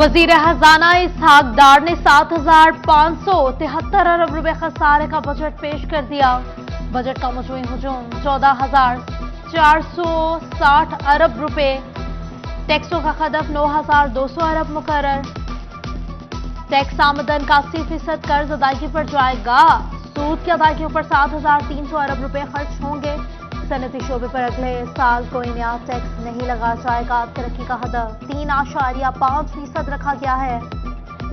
वजीर खजाना इसहाक डार ने 7,573 अरब रुपए खसारे का बजट पेश कर दिया। बजट का मजमूई हुजूम 14,460 अरब रुपए। टैक्सों का हदफ 9,200 अरब मुकर्रर। टैक्स आमदन का 80% कर्ज अदायगी पर जाएगा। सूद की अदायगियों पर 7,300 अरब रुपए खर्च होंगे। सनती शोबे पर अगले साल कोई नया टैक्स नहीं लगा जाएगा। तरक्की का हदफ 3.5% रखा गया है।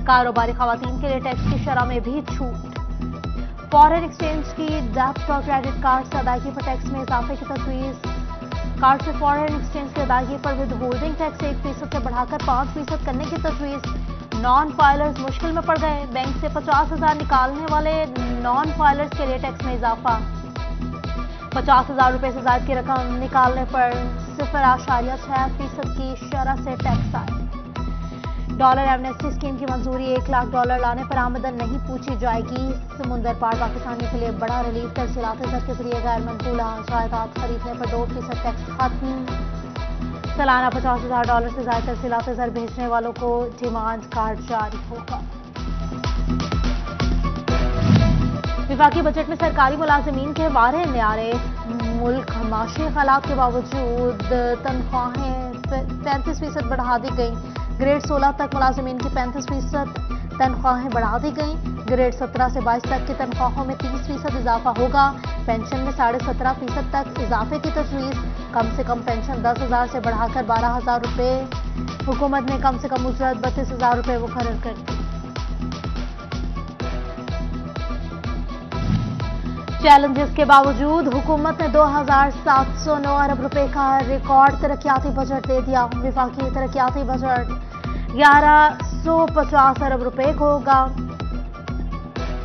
कारोबारी खवातीन के लिए टैक्स की शरह में भी छूट। फॉरेन एक्सचेंज की डेब्ट और क्रेडिट कार्ड से अदायगी पर टैक्स में इजाफे की तजवीज। कार्ड से फॉरेन एक्सचेंज की अदायगी पर विद होल्डिंग टैक्स 1% से बढ़ाकर 5% करने की तजवीज। नॉन फाइलर्स मुश्किल में पड़ गए। बैंक से 50,000 निकालने वाले नॉन फाइलर्स के लिए टैक्स में इजाफा। 50,000 रुपए से ज्यादा की रकम निकालने पर 0.6% की शरह से टैक्स आए। डॉलर एमनेस्टी स्कीम की मंजूरी। $1 लाख लाने पर आमदन नहीं पूछी जाएगी। समुंदर पार पाकिस्तानियों के लिए बड़ा रिलीफ। तरसीलाती दर के जरिए गैर मनकूला जायदाद खरीदने पर 2% टैक्स खत्म। सालाना $50,000 से ज्यादा तरसीलाती दर भेजने वालों को डिमांड कार्ड जारी होगा। विफाकी बजट में सरकारी मुलाजिमीन के वारे न्यारे। मुल्क माशी हालात के बावजूद तनख्वाहें 35% बढ़ा दी गई। ग्रेड 16 तक मुलाजिमीन की 35% तनख्वाहें बढ़ा दी गई। ग्रेड 17 से 22 तक की तनख्वाहों में 30% इजाफा होगा। पेंशन में 17.5% तक इजाफे की तजवीज। कम से कम पेंशन 10,000 से बढ़ाकर 12,000 रुपए। हुकूमत ने कम से कम उजरत 32,000 रुपए मुकर्रर कर दी। चैलेंजेस के बावजूद हुकूमत ने 2,709 अरब रुपए का रिकॉर्ड तरक्याती बजट दे दिया। विफाकी तरक्याती बजट 1,150 अरब रुपए को होगा।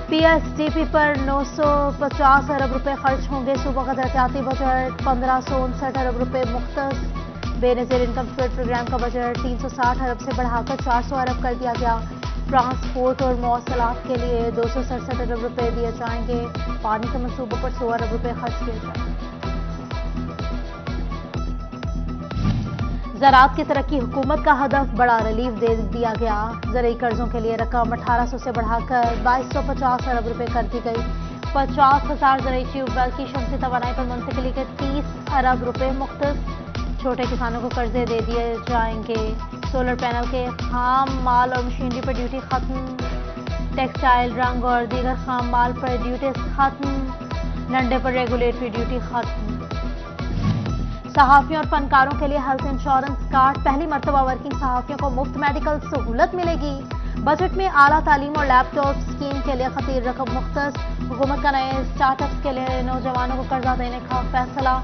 पीएसडीपी पर 950 अरब रुपए खर्च होंगे। सूबा का तरक्याती बजट 1,559 अरब रुपए मुख्तस। बेनजीर इनकम स्प्रेड प्रोग्राम का बजट 360 अरब से बढ़ाकर 400 अरब कर दिया गया। ट्रांसपोर्ट और मौसलात के लिए 267 अरब रुपए दिए जाएंगे। पानी के मंसूबों पर 100 अरब रुपए खर्च किए जाएंगे। ज़राअत की तरक्की। हुकूमत का हदफ बड़ा रिलीफ दे दिया गया। ज़रूरी कर्जों के लिए रकम 1,800 से बढ़ाकर 2,250 अरब रुपए कर दी गई। 50,000 ज़रूरी ट्यूबवेल की शमसी तवानाई पर मुंतकिली के 30 अरब रुपए मुख्तस। छोटे किसानों को कर्जे दे दिए जाएंगे। सोलर पैनल के खाम माल और मशीनरी पर ड्यूटी खत्म। टेक्सटाइल रंग और दीगर खाम माल पर ड्यूटी खत्म। लंडे पर रेगुलेटरी ड्यूटी खत्म। सहाफियों और फनकारों के लिए हेल्थ इंश्योरेंस कार्ड। पहली मरतबा वर्किंग सहाफियों को मुफ्त मेडिकल सहूलत मिलेगी। बजट में आला तालीम और लैपटॉप स्कीम के लिए खतीर रकम मुख्तस। हुकूमत का नए स्टार्टअप्स के लिए नौजवानों को कर्जा देने का फैसला।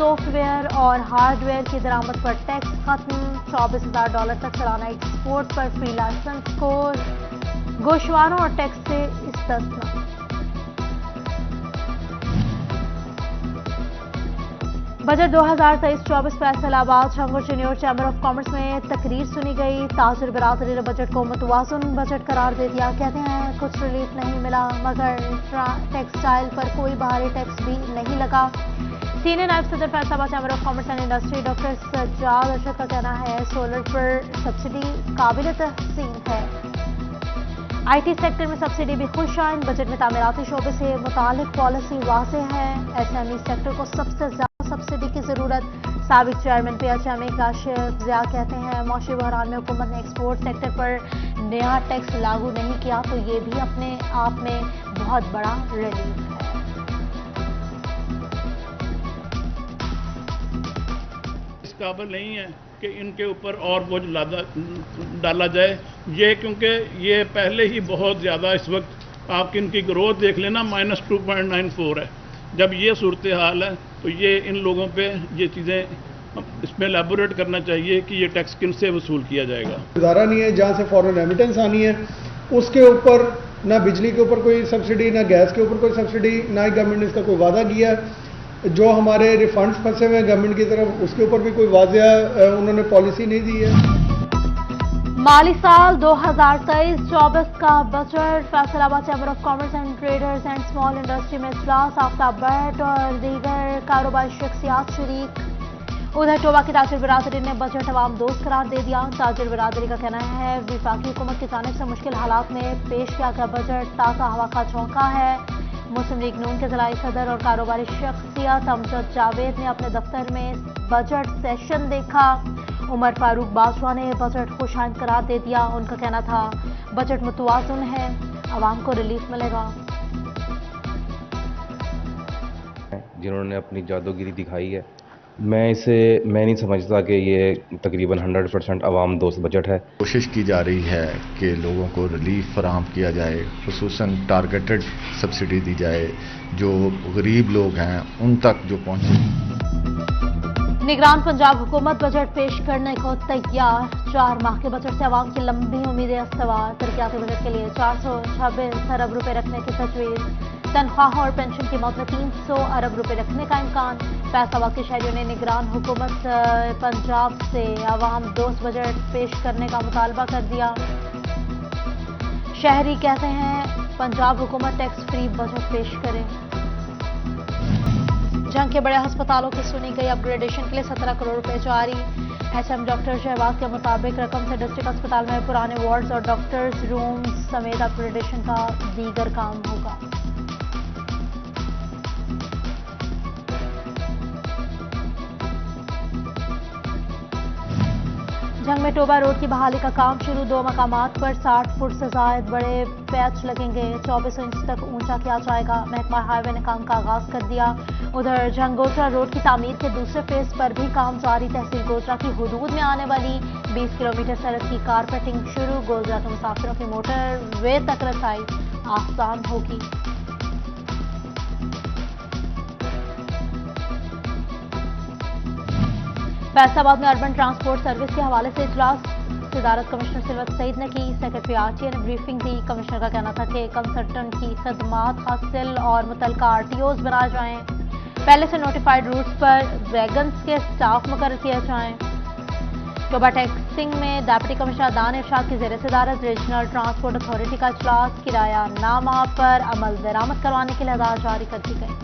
सॉफ्टवेयर और हार्डवेयर की दरामद पर टैक्स खत्म। $24,000 तक चलाना एक्सपोर्ट पर फ्री लाइसेंस कोर्स। गोशवारों और टैक्स से इस्तिस्ना। बजट 2023-24 फैसलाबाद शंगर जूनियर चैम्बर ऑफ कॉमर्स में तकरीर सुनी गई। ताजिर बरादरी ने बजट को मुतवाज़िन बजट करार दे दिया। कहते हैं कुछ रिलीफ नहीं मिला मगर टेक्सटाइल पर कोई बाहरी टैक्स भी नहीं लगा। सीनियर नायब सदर Faisalabad chamber of commerce and industry doctor Sajjad Arshad का कहना है सोलर पर सब्सिडी काबिल तहसीन है। आईटी सेक्टर में सब्सिडी भी खुश आइन। बजट में तामीराती शोबे से मुतालिक पॉलिसी वाज़ेह है। एसएमई सेक्टर को सबसे ज्यादा सब्सिडी की जरूरत। साबिक चेयरमैन पीएचएमए काशिफ ज़िया कहते हैं मौशी बहरान में हुकूमत ने एक्सपोर्ट सेक्टर पर नया टैक्स लागू नहीं किया तो ये भी अपने आप में बहुत बड़ा रिलीफ है। काबिल नहीं है कि इनके ऊपर और बोझ डाला जाए ये, क्योंकि ये पहले ही बहुत ज़्यादा इस वक्त आपकी इनकी ग्रोथ देख लेना -2.94 है। जब ये सूरत हाल है तो ये इन लोगों पे ये चीज़ें इसमें एलैबोरेट करना चाहिए कि ये टैक्स किन से वसूल किया जाएगा। गुजारा नहीं है जहाँ से फॉरेन रेमिटेंस आनी है उसके ऊपर ना बिजली के ऊपर कोई सब्सिडी, ना गैस के ऊपर कोई सब्सिडी, ना ही गवर्नमेंट ने इसका कोई वादा किया। जो हमारे रिफंड्स फंसे हुए हैं गवर्नमेंट की तरफ उसके ऊपर भी कोई वाज़ेह उन्होंने पॉलिसी नहीं दी है। माली साल 2023-24 का budget. Faisalabad chamber of commerce and traders and small industry में इजलास। आफ्ताब भट्ट और दीगर कारोबारी शख्सियात शरीक। उधर टोबा की ताजिर बिरादरी ने बजट अवाम दोस्त करार दे दिया। ताजिर बिरादरी का कहना है वफाकी हुकूमत की जानिब से मुश्किल हालात में पेश किया गया बजट ताज़ा हवा का झोंका है। मुस्लिम लीग नून के ज़िलाई सदर और कारोबारी शख्सियत अमजद जावेद ने अपने दफ्तर में बजट सेशन देखा। उमर फारूक बाजवा ने बजट को शांत करार दे दिया। उनका कहना था बजट मुतवाज़िन है, अवाम को रिलीफ मिलेगा। जिन्होंने अपनी जादूगिरी दिखाई है, मैं नहीं समझता कि ये तकरीबन 100% आवाम दोस्त बजट है। कोशिश की जा रही है कि लोगों को रिलीफ फराहम किया जाए, खुसूसन टारगेटेड सब्सिडी दी जाए, जो गरीब लोग हैं उन तक जो पहुँचे। निगरान पंजाब हुकूमत बजट पेश करने को तैयार। 4 माह के बजट से अवाम की लंबी उम्मीदें अस्तवार। तरक्याती बजट के लिए 426 अरब रुपए रखने की तजवीज़। तनख्वाह और पेंशन की मद में 300 अरब रुपए रखने का इम्कान। फैसलाबाद के शहरियों ने निगरान हुकूमत पंजाब से अवाम दोस्त बजट पेश करने का मुतालबा कर दिया। शहरी कहते हैं पंजाब हुकूमत टैक्स फ्री बजट पेश करे। जंग के बड़े अस्पतालों की सुनी गई अपग्रेडेशन के लिए 17 करोड़ रुपए जारी। एचएम डॉक्टर शहबाज के मुताबिक रकम से डिस्ट्रिक्ट अस्पताल में पुराने वार्ड्स और डॉक्टर्स रूम्स समेत अपग्रेडेशन का दीगर काम होगा। जंग में टोबा रोड की बहाली का काम शुरू। 2 मकामात पर 60 फुट से जायद बड़े पैच लगेंगे। 24 इंच तक ऊंचा किया जाएगा। महकमा हाईवे ने काम का आगाज कर दिया। उधर जंगोत्रा रोड की तामीर के दूसरे फेज पर भी काम जारी। तहसील गोजरा की हुदूद में आने वाली 20 किलोमीटर सड़क की कारपेटिंग शुरू। गोजरा के मुसाफिरों की मोटर वे तक रसाई आसान होगी। फैसलाबाद में अर्बन ट्रांसपोर्ट सर्विस के हवाले से इजलास। सदारत कमिश्नर सिलवत सईद ने की। सेक्रेटरी आरटीए ने ब्रीफिंग दी। कमिश्नर का कहना था कि कंसल्टेंट की खदमात हासिल और मुतलका आरटीओज बनाए जाएं। पहले से नोटिफाइड रूट्स पर वैगन्स के स्टाफ मुकर्रर किए जाएं। टोबा टैक्सिंग में डिप्टी कमिश्नर दान इरशाद की ज़ेर सदारत रीजनल ट्रांसपोर्ट अथॉरिटी का इजलास। किराया नामा पर अमल दरामद करवाने के लिए हदायत जारी कर दी गई।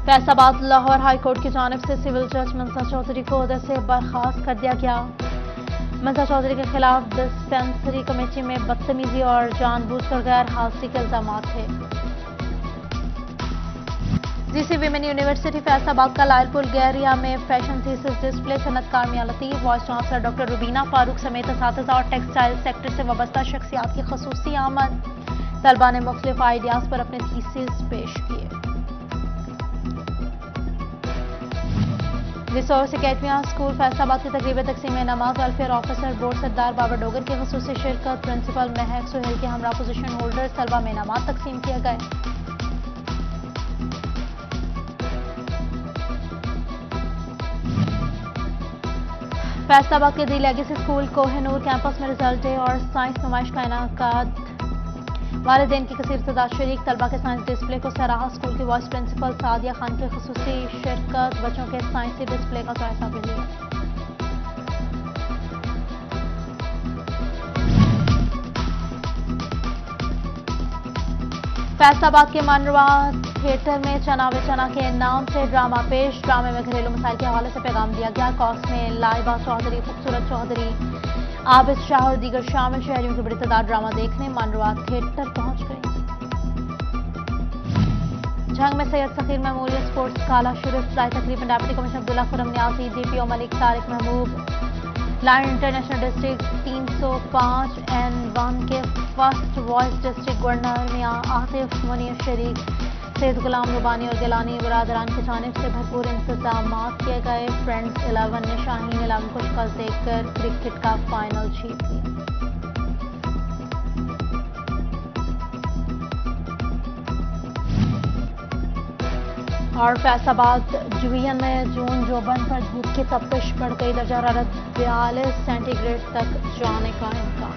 फैसलाबाद लाहौर हाई कोर्ट की जानिब से सिविल जज मंसा चौधरी को ओहदे से बर्खास्त कर दिया गया। मंसा चौधरी के खिलाफ डिस्पेंसरी कमेटी में बदतमीजी और जानबूझकर गैर हाजिरी के इल्जाम थे। जीसी विमेन यूनिवर्सिटी फैसलाबाद का लायलपुर गैरिया में फैशन थीसिस डिस्प्ले सनतकार Mian Latif, vice chancellor doctor Rubina Farooq समेत असातिज़ा और टेक्सटाइल सेक्टर से वाबस्ता शख्सियात की खसूसी आमद। तलबा ने मुख्तलिफ आइडियाज पर अपने थीसिस पेश किए। रिसोर्स अकेडमिया स्कूल फैसलाबाद की तकरीब तकसीम नमाज वेलफेयर ऑफिसर बोर्ड सरदार बाबा डोगर की खसूसी शिरकत। प्रिंसिपल महक सुहेल के हमरा पोजीशन होल्डर्स तलबा में इनामात तकसीम किए गए। फैसलाबाद के दी लेगेसी स्कूल कोहिनूर कैंपस में रिजल्ट डे और साइंस नुमाइश का इनाकात। वालिदैन की कसीर तादाद शरीक। तलबा के साइंस डिस्प्ले को सराहा स्कूल की वाइस प्रिंसिपल सादिया खान की खसूसी शिरकत। बच्चों के साइंसी डिस्प्ले का जायजा भी लिया। फैसलाबाद के मानरवा थिएटर में चना वे चना के नाम से ड्रामा पेश। ड्रामे में घरेलू मसाइल के हवाले से पैगाम दिया गया। कॉस में लाइबा चौधरी, खूबसूरत चौधरी, आबिद शाह और दीगर शामिल शहरियों की बड़ी तादाद ड्रामा देखने मानरवा थिएटर पहुंच गई। झंग में सैयद सखीर मेमोरियल स्पोर्ट्स काला शुरू। इफ्तिताही तकरीब में deputy commissioner Abdullah Khurram Niazi, DPO Malik Tariq महबूब, लायन इंटरनेशनल डिस्ट्रिक्ट 305N1 के फर्स्ट वॉइस डिस्ट्रिक्ट गवर्नर मियां आतिफ मुनीर शरीक, सैयद गुलाम रुबानी और गिलानी बरादरान की जानिब से भरपूर इंतजाम किए गए। फ्रेंड्स 11 ने शाहीन 11 को शिकस्त देकर क्रिकेट का फाइनल जीत लिया। और फैसलाबाद डिवीजन में जून जोबन पर धूप की तपिश बढ़ गई। दर्जा हरारत 42 सेंटीग्रेड तक जाने का इम्कान।